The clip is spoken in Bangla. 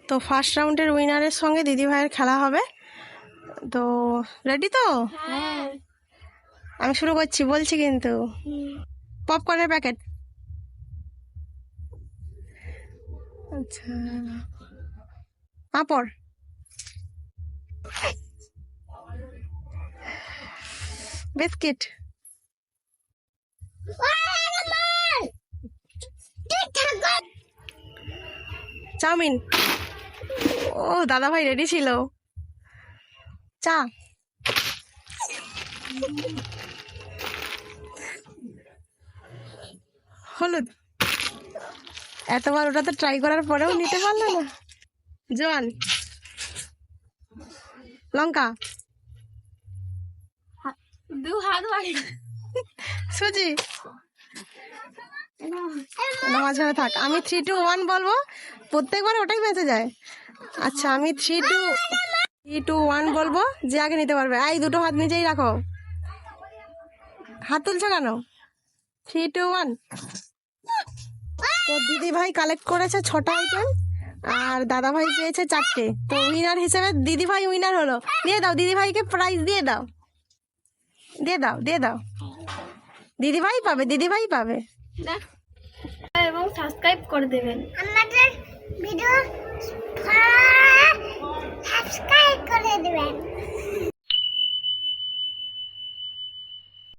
তো ফার্স্ট রাউন্ডের উইনারের সঙ্গে দিদিভাইয়ের খেলা হবে। তো রেডি তো? হ্যাঁ। আমি শুরু করছি, বলছি কিন্তু। পপকর্নের প্যাকেট। আচ্ছা, পাঁপড়, বিস্কিট, চাউমিন। ও দাদা ভাই রেডি ছিল। চা, হলুদ। এতবার ওটাতে ট্রাই করার পরেও নিতে পারলো না। জোয়ান, লঙ্কা, দু হাত বাড়ি। সুজি। মাঝখানে থাক, আমি 3, 2, 1 বলবো, প্রত্যেকবার ওটাই বেঁচে যায়। আচ্ছা, আমি 3, 2, 1 বলবো, যে আগে নিতে পারবে। এই দুটো হাত নিচেই রাখো, হাত তুলছো কেন? 3, 2, 1। তো দিদি ভাই কালেক্ট করেছে 6টা আইটেম আর দাদা ভাই পেয়েছে 4টে। তো উইনার হিসেবে দিদি ভাই উইনার হলো। দিয়ে দাও দিদি ভাইকে প্রাইজ, দিয়ে দাও, দিয়ে দাও, দিয়ে দাও। দিদি ভাই পাবে, দিদি ভাই পাবে। এবং সাবস্ক্রাইব করে দেবেন আমাদের ভিডিও সাবস্ক্রাইব করে দেবেন।